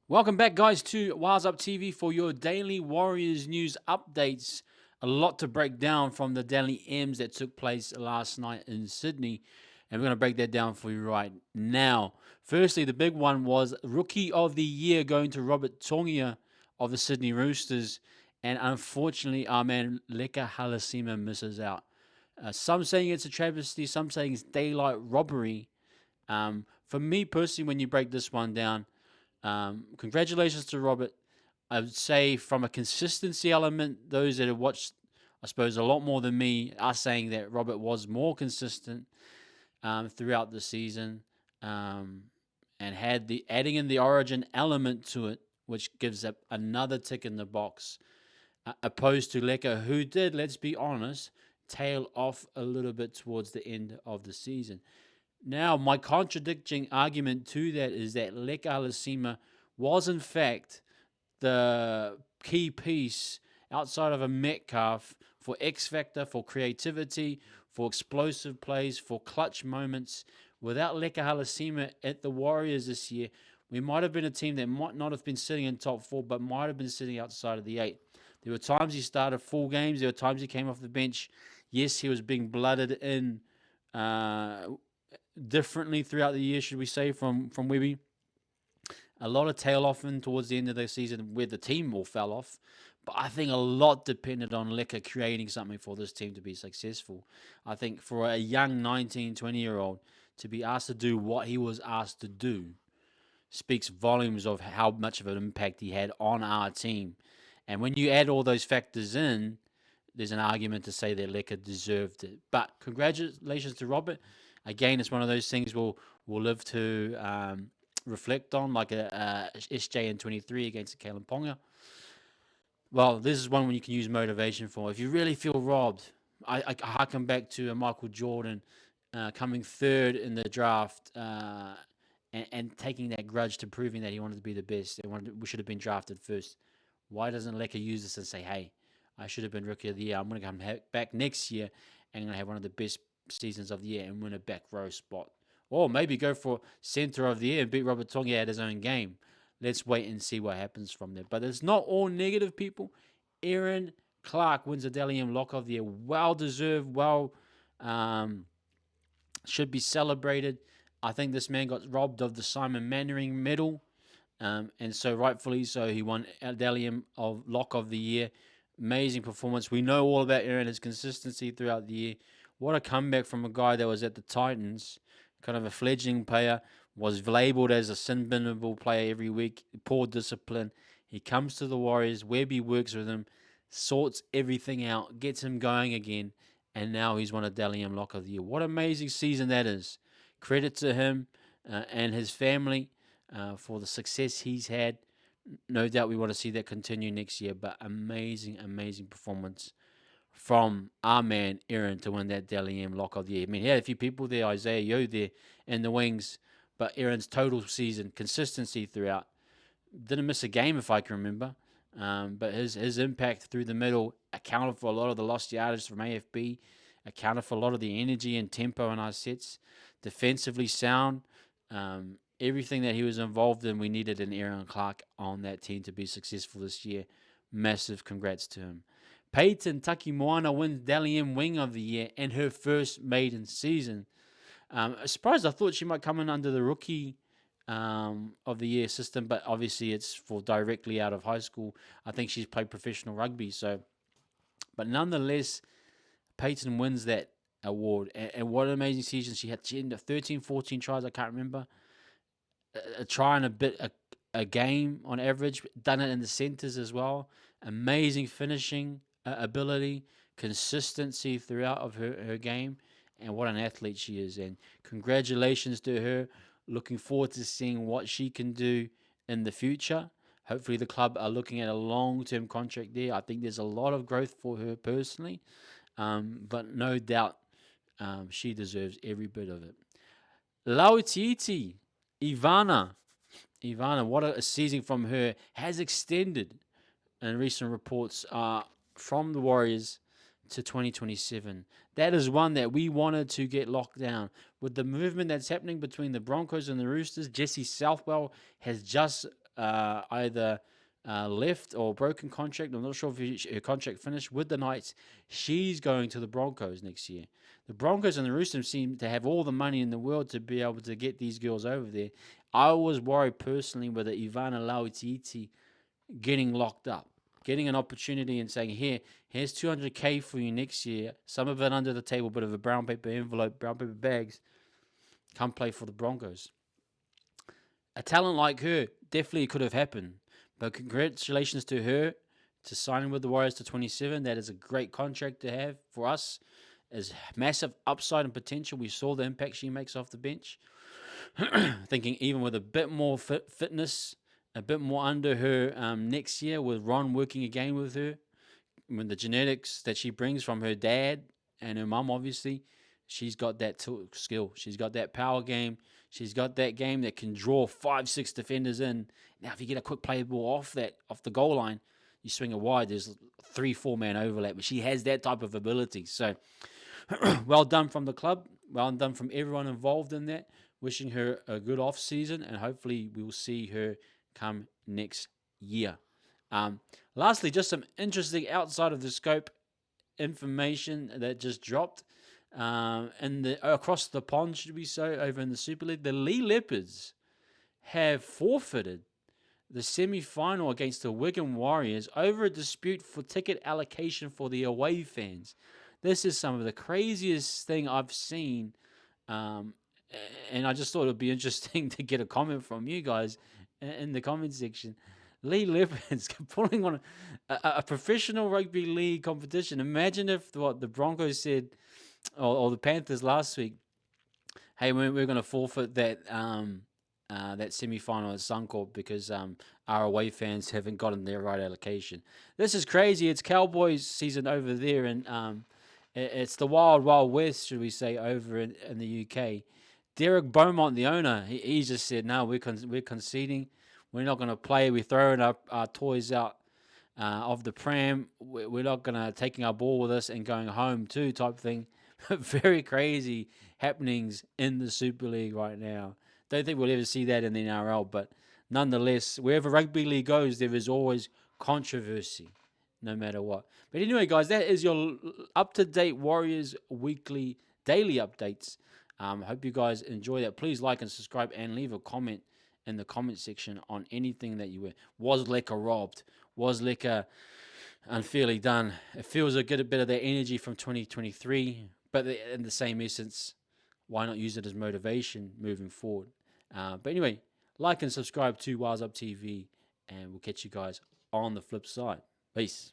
Welcome back, guys, to Wires Up TV for your daily Warriors news updates. A lot to break down from the Daily M's that took place last night in Sydney, and we're going to break that down for you right now. Firstly, the big one was Rookie of the Year going to Robert Tongia of the Sydney Roosters, and unfortunately, our man Leka Halasima misses out. Some saying it's a travesty, some saying it's daylight robbery. For me personally, when you break this one down, congratulations to Robert. I would say from a consistency element, those that have watched, I suppose, a lot more than me are saying that Robert was more consistent throughout the season and had the adding in the origin element to it, which gives up another tick in the box, opposed to Leka, who did, let's be honest, tail off a little bit towards the end of the season. Now, my contradicting argument to that is that Leka Alasima was, in fact, the key piece outside of a Metcalf for X Factor, for creativity, for explosive plays, for clutch moments. Without Leka Halasima at the Warriors this year, we might have been a team that might not have been sitting in top four, but might have been sitting outside of the eight. There were times he started full games. There were times he came off the bench. Yes, he was being blooded in uh, differently throughout the year, should we say, from Webby. A lot of tail off in towards the end of the season where the team all fell off. But I think a lot depended on Leka creating something for this team to be successful. I think for a young 19, 20-year-old to be asked to do what he was asked to do speaks volumes of how much of an impact he had on our team. And when you add all those factors in, there's an argument to say that Leka deserved it. But congratulations to Robert. Again, it's one of those things we'll live to reflect on, like a SJ in 23 against Kalen Ponga. Well, this is one when you can use motivation for. If you really feel robbed, I harken back to a Michael Jordan coming third in the draft and taking that grudge to proving that he wanted to be the best. We should have been drafted first. Why doesn't Leka use this and say, hey, I should have been rookie of the year. I'm going to come back next year and going to have one of the best seasons of the year and win a back row spot. Or maybe go for center of the year and beat Robert Tonga at his own game. Let's wait and see what happens from there. But it's not all negative, people. Erin Clark wins the Dally M Lock of the Year. Well deserved, um, should be celebrated. I think this man got robbed of the Simon Mannering medal. And so rightfully so, he won Dalium of Lock of the Year. Amazing performance. We know all about Erin, his consistency throughout the year. What a comeback from a guy that was at the Titans, kind of a fledgling player, was labelled as a sin binable player every week, poor discipline. He comes to the Warriors, Webby works with him, sorts everything out, gets him going again, and now he's won a Dalium Lock of the Year. What an amazing season that is. Credit to him and his family for the success he's had. No doubt we want to see that continue next year, but amazing, amazing performance from our man Erin to win that Dally M Lock of the Year. I mean, he had a few people there, Isaiah Yo there in the wings, but Erin's total season, consistency throughout, didn't miss a game if I can remember. But his impact through the middle accounted for a lot of the lost yardage from AFB, accounted for a lot of the energy and tempo in our sets. Defensively sound, everything that he was involved in, we needed an Erin Clark on that team to be successful this year. Massive congrats to him. Payton Takimmoana wins Dally M Wing of the Year and her first maiden season. Surprised, I thought she might come in under the rookie of the year system, but obviously it's for directly out of high school. I think she's played professional rugby, so but nonetheless, Payton wins that award. And what an amazing season she had. She had 13, 14 tries, I can't remember. A try and a game on average. Done it in the centres as well. Amazing finishing ability, consistency throughout of her game, and what an athlete she is. And congratulations to her. Looking forward to seeing what she can do in the future. Hopefully, the club are looking at a long-term contract there. I think there's a lot of growth for her personally, but no doubt she deserves every bit of it. Lauiti'Iti, Ivana. Ivana, what a season from her, has extended in recent reports from the Warriors to 2027. That is one that we wanted to get locked down. With the movement that's happening between the Broncos and the Roosters, Jesse Southwell has just either left or broken contract. I'm not sure if her contract finished with the Knights. She's going to the Broncos next year. The Broncos and the Roosters seem to have all the money in the world to be able to get these girls over there. I was worried personally with the Ivana Lauiti'Iti getting locked up, getting an opportunity and saying, here's 200K for you next year. Some of it under the table, bit of a brown paper envelope, brown paper bags. Come play for the Broncos. A talent like her definitely could have happened. But congratulations to her to signing with the Warriors to 27. That is a great contract to have for us. As massive upside and potential. We saw the impact she makes off the bench. Thinking even with a bit more fitness, a bit more under her next year with Ron working again with her, when the genetics that she brings from her dad and her mum, obviously, she's got that skill. She's got that power game. She's got that game that can draw 5-6 defenders in. Now, if you get a quick play ball off the goal line, you swing it wide. There's 3-4 man overlap, but she has that type of ability. So, well done from the club. Well done from everyone involved in that. Wishing her a good off season, and hopefully we will see her come next year. Lastly, just some interesting outside of the scope information that just dropped. Across the pond, should we say, over in the Super League, the Lee Leopards have forfeited the semi-final against the Wigan Warriors over a dispute for ticket allocation for the away fans. This is some of the craziest thing I've seen, and I just thought it would be interesting to get a comment from you guys in the comment section. Lee Leopards pulling on a professional rugby league competition. Imagine if what the Broncos said, or the Panthers last week, hey, we're going to forfeit that semi-final at Suncorp because our away fans haven't gotten their right allocation. This is crazy. It's Cowboys season over there, and it's the wild, wild west, should we say, over in the UK. Derek Beaumont, the owner, he just said, no, we're conceding. We're not going to play. We're throwing our toys out of the pram. We're not going to taking our ball with us and going home too, type thing. Very crazy happenings in the Super League right now. Don't think we'll ever see that in the NRL, but nonetheless, wherever rugby league goes, there is always controversy, no matter what. But anyway, guys, that is your up-to-date Warriors weekly daily updates. Hope you guys enjoy that. Please like and subscribe and leave a comment in the comment section on anything that you were. Was Leka robbed? Was Leka unfairly done? It feels a good bit of that energy from 2023, but in the same essence, why not use it as motivation moving forward? But anyway, like and subscribe to Wise Up TV, and we'll catch you guys on the flip side. Peace.